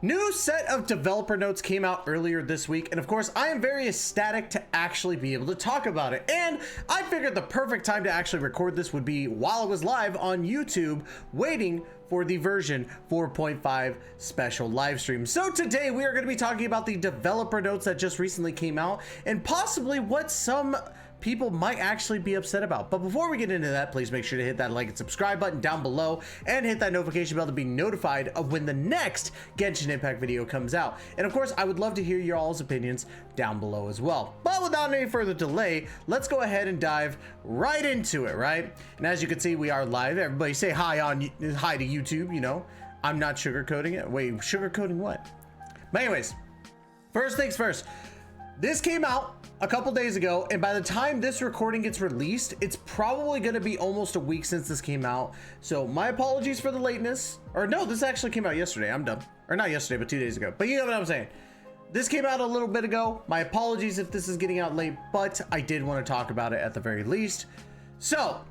New set of developer notes came out earlier this week, and of course I am very ecstatic to actually be able to talk about it. And I figured the perfect time to actually record this would be while I was live on YouTube waiting for the version 4.5 special live stream. So today we are going to be talking about the developer notes that just recently came out and possibly what some people might actually be upset about. But before we get into that, please make sure to hit that like and subscribe button down below and hit that notification bell to be notified of when the next Genshin Impact video comes out. And of course, I would love to hear your all's opinions down below as well. But without any further delay, let's go ahead and dive right into it, right? And as you can see, we are live. Everybody say hi to YouTube, you know. I'm not sugarcoating it. Wait, sugarcoating what? But anyways, first things first. This came out a couple days ago, and by the time this recording gets released, it's probably going to be almost a week since this came out. So my apologies for the lateness. Or no, this actually came out yesterday. I'm dumb. Or not yesterday, but 2 days ago. But you know what I'm saying. This came out a little bit ago. My apologies if this is getting out late, but I did want to talk about it at the very least. So,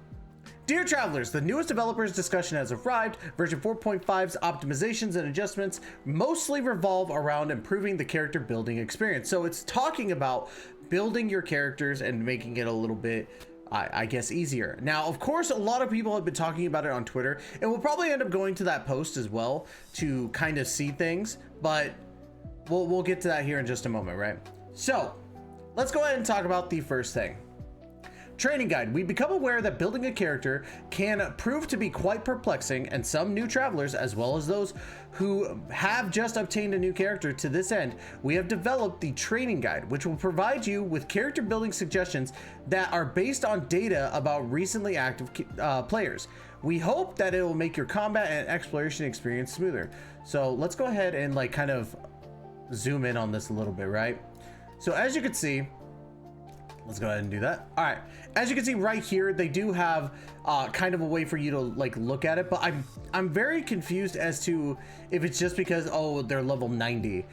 dear travelers, the newest developers discussion has arrived. Version 4.5's optimizations and adjustments mostly revolve around improving the character building experience. So it's talking about building your characters and making it a little bit, I guess, easier. Now, of course, a lot of people have been talking about it on Twitter, and we'll probably end up going to that post as well to kind of see things, but we'll get to that here in just a moment, right? So let's go ahead and talk about the first thing. Training guide. We become aware that building a character can prove to be quite perplexing, and some new travelers, as well as those who have just obtained a new character to this end, we have developed the training guide, which will provide you with character building suggestions that are based on data about recently active players. We hope that it will make your combat and exploration experience smoother. So let's go ahead and like kind of zoom in on this a little bit, right? So as you can see, let's go ahead and do that. All right, as you can see right here, they do have kind of a way for you to like look at it, but I'm very confused as to if it's just because, oh, they're level 90.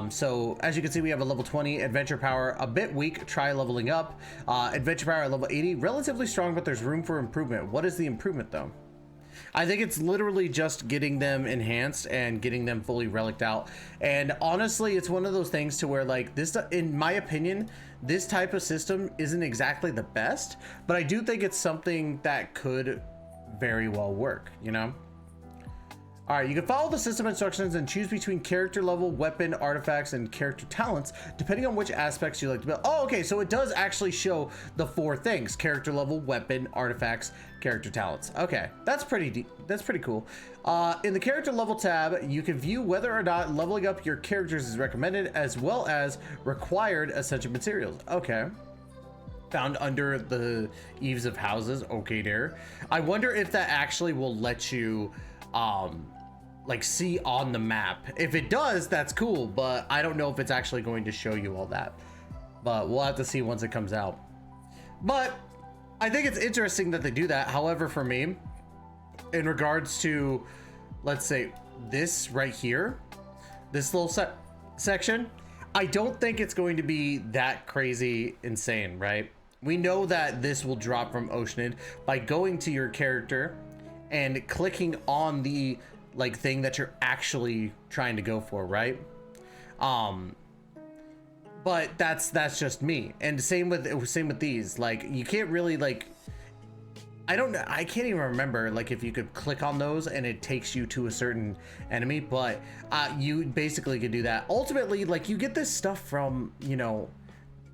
So as you can see, we have a level 20 adventure power, a bit weak, try leveling up. Adventure power at level 80, relatively strong, but there's room for improvement. What is the improvement though? I think it's literally just getting them enhanced and getting them fully reliced out. And honestly, it's one of those things to where like this, in my opinion, this type of system isn't exactly the best, but I do think it's something that could very well work, you know? All right, you can follow the system instructions and choose between character level, weapon, artifacts, and character talents, depending on which aspects you like to build. Oh, okay, so it does actually show the 4 things: character level, weapon, artifacts, character talents. Okay, that's pretty cool. In the character level tab, you can view whether or not leveling up your characters is recommended, as well as required essential materials. Okay. Found under the eaves of houses. Okay, there. I wonder if that actually will let you like see on the map. If it does, that's cool, but I don't know if it's actually going to show you all that, but we'll have to see once it comes out. But I think it's interesting that they do that. However, for me, in regards to, let's say, this right here, this little section, I don't think it's going to be that crazy insane, right? We know that this will drop from Oceanid by going to your character and clicking on the like thing that you're actually trying to go for, right? But that's just me. And same with these. Like, you can't really like, I can't even remember like if you could click on those and it takes you to a certain enemy, but you basically could do that. Ultimately, like, you get this stuff from, you know,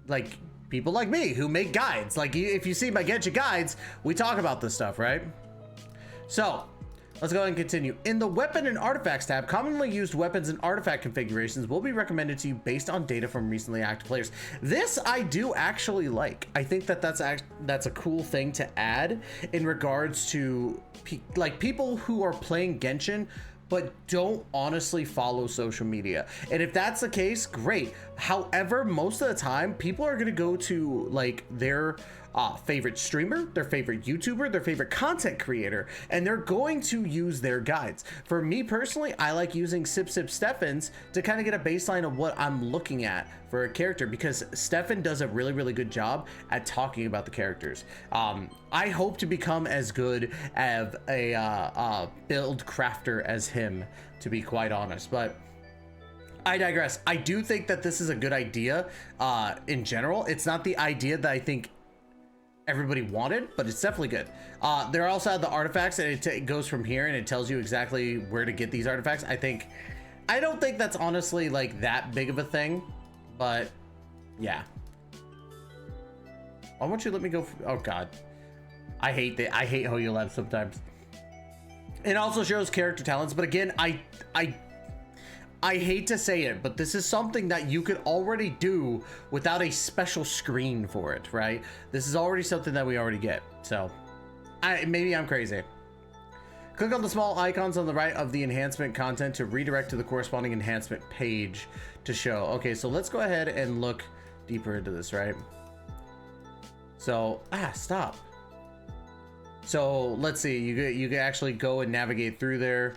like people like me who make guides. Like, if you see my Genshin guides, we talk about this stuff, right? So let's go ahead and continue. In the weapon and artifacts tab, commonly used weapons and artifact configurations will be recommended to you based on data from recently active players. This I do actually like. I think that that's a cool thing to add in regards to like people who are playing Genshin but don't honestly follow social media. And if that's the case, great. However, most of the time, people are gonna go to like their favorite streamer, their favorite YouTuber, their favorite content creator, and they're going to use their guides. For me personally, I like using Sip Steffen's to kind of get a baseline of what I'm looking at for a character, because Steffen does a really good job at talking about the characters. I hope to become as good as a build crafter as him, to be quite honest, but I digress. I do think that this is a good idea in general. It's not the idea that I think everybody wanted, but it's definitely good. There also have the artifacts, and it goes from here and it tells you exactly where to get these artifacts. I don't think that's honestly like that big of a thing, but yeah. Why won't you let me go? Oh God, I hate Hoyo Labs sometimes. It also shows character talents, but again, I hate to say it, but this is something that you could already do without a special screen for it, right? This is already something that we already get. So maybe I'm crazy. Click on the small icons on the right of the enhancement content to redirect to the corresponding enhancement page to show. Okay, so let's go ahead and look deeper into this, right? So, stop. So let's see, you can actually go and navigate through there.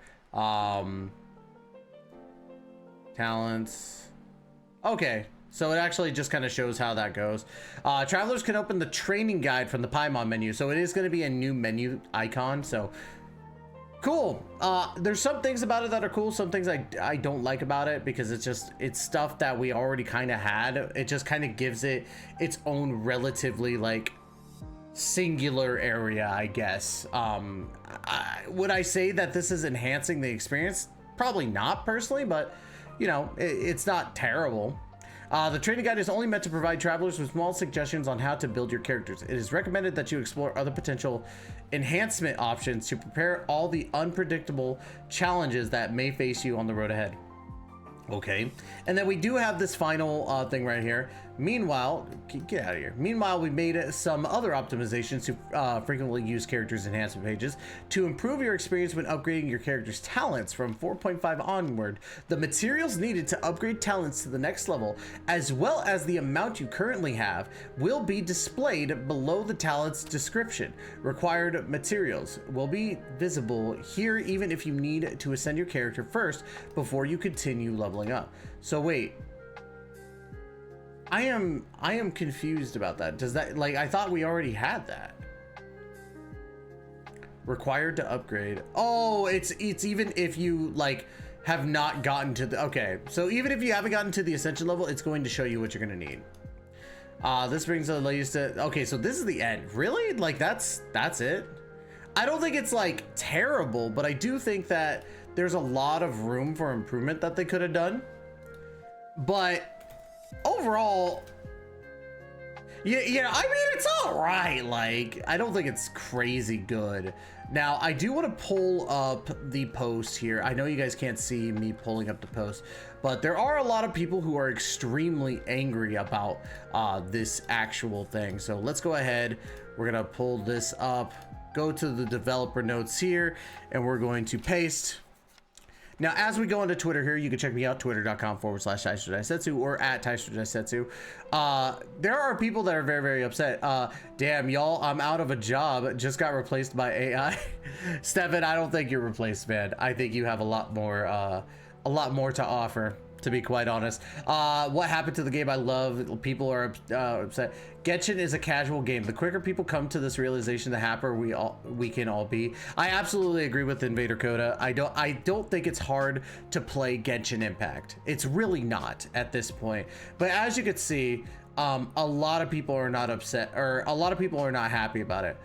Talents. Okay, so it actually just kind of shows how that goes. Travelers can open the training guide from the Paimon menu, so it is going to be a new menu icon. So cool. There's some things about it that are cool, some things I don't like about it, because it's stuff that we already kind of had. It just kind of gives it its own relatively like singular area, I guess. Would I say that this is enhancing the experience? Probably not personally, but you know, it's not terrible. The training guide is only meant to provide travelers with small suggestions on how to build your characters. It is recommended that you explore other potential enhancement options to prepare all the unpredictable challenges that may face you on the road ahead. Okay, and then we do have this final thing right here. Meanwhile, get out of here. Meanwhile, we made some other optimizations to frequently used characters enhancement pages to improve your experience when upgrading your character's talents from 4.5 onward. The materials needed to upgrade talents to the next level, as well as the amount you currently have, will be displayed below the talent's description. Required materials will be visible here even if you need to ascend your character first before you continue leveling up. So wait. I am confused about that. Does that, like, I thought we already had that. Required to upgrade. Oh, it's even if you like have not gotten to the, okay. So even if you haven't gotten to the ascension level, it's going to show you what you're going to need. This brings the latest to, okay, so this is the end. Really? Like that's it? I don't think it's like terrible, but I do think that there's a lot of room for improvement that they could have done. But overall, yeah, I mean, it's all right. Like, I don't think it's crazy good. Now, I do want to pull up the post here. I know you guys can't see me pulling up the post, but there are a lot of people who are extremely angry about this actual thing. So let's go ahead. We're going to pull this up, go to the developer notes here, and we're going to paste. Now, as we go into Twitter here, you can check me out, twitter.com/Taisho-Daisetsu or at Taisho-Daisetsu. There are people that are very, very upset. Damn, y'all, I'm out of a job. Just got replaced by AI. Stefan, I don't think you're replaced, man. I think you have a lot more to offer, to be quite honest. What happened to the game I love? People are upset. Genshin is a casual game. The quicker people come to this realization, the happier we can all be. I absolutely agree with Invader Coda. I don't think it's hard to play Genshin Impact. It's really not at this point. But as you can see, a lot of people are not upset, or a lot of people are not happy about it.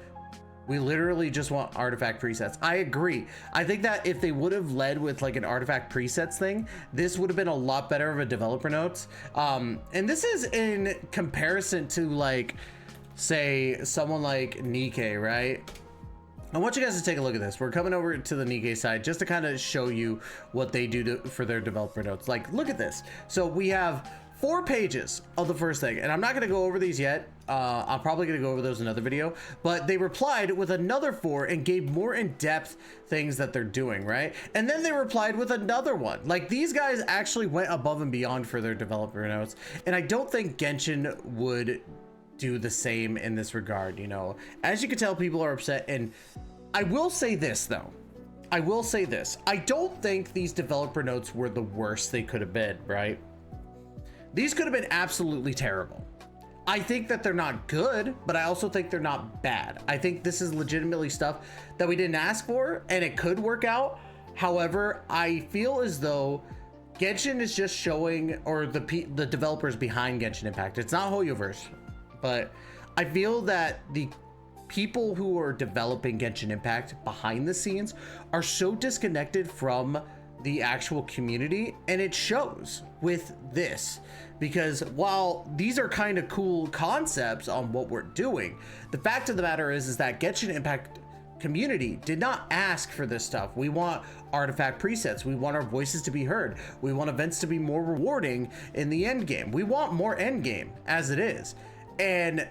We literally just want artifact presets. I agree. I think that if they would have led with like an artifact presets thing, this would have been a lot better of a developer notes. And this is in comparison to like, say, someone like Qingque, right? I want you guys to take a look at this. We're coming over to the Qingque side just to kind of show you what they do for their developer notes. Like, look at this. So we have 4 pages of the first thing, and I'm not going to go over these yet. I'm probably going to go over those in another video, but they replied with another 4 and gave more in-depth things that they're doing, right? And then they replied with another one. Like, these guys actually went above and beyond for their developer notes, and I don't think Genshin would do the same in this regard. You know, as you can tell, people are upset. And I will say this though, I don't think these developer notes were the worst they could have been, right? These could have been absolutely terrible. I think that they're not good, but I also think they're not bad. I think this is legitimately stuff that we didn't ask for, and it could work out. However, I feel as though Genshin is just showing, or the developers behind Genshin Impact. It's not Hoyoverse, but I feel that the people who are developing Genshin Impact behind the scenes are so disconnected from the actual community, and it shows with this. Because while these are kind of cool concepts on what we're doing, the fact of the matter is that Genshin Impact community did not ask for this stuff. We want artifact presets. We want our voices to be heard. We want events to be more rewarding in the end game. We want more end game as it is. And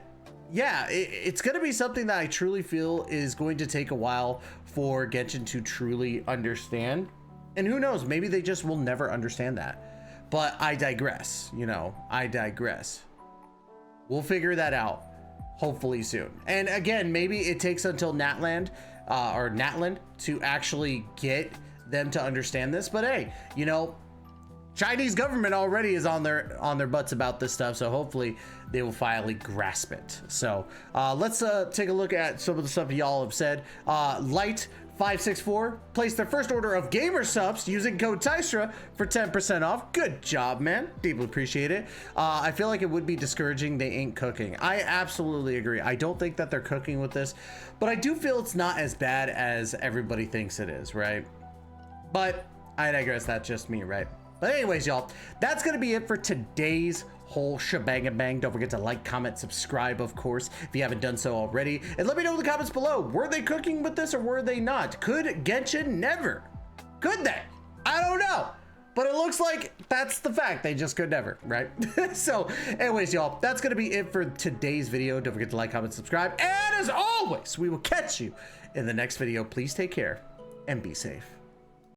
yeah, it's going to be something that I truly feel is going to take a while for Genshin to truly understand. And who knows, maybe they just will never understand that. But I digress, you know, I digress. We'll figure that out hopefully soon. And again, maybe it takes until Natland to actually get them to understand this. But hey, you know, Chinese government already is on their butts about this stuff, so hopefully they will finally grasp it. So let's take a look at some of the stuff y'all have said. Light564 placed their first order of gamer subs using code Tystra for 10% off. Good job, man. Deeply appreciate it. I feel like it would be discouraging they ain't cooking. I absolutely agree. I don't think that they're cooking with this, but I do feel it's not as bad as everybody thinks it is, right? But I digress. That's just me, right? But anyways, y'all, that's going to be it for today's whole shebang and bang. Don't forget to like, comment, subscribe, of course, if you haven't done so already. And let me know in the comments below, were they cooking with this or were they not? Could Genshin never? Could they? I don't know. But it looks like that's the fact. They just could never, right? So anyways, y'all, that's going to be it for today's video. Don't forget to like, comment, subscribe. And as always, we will catch you in the next video. Please take care and be safe.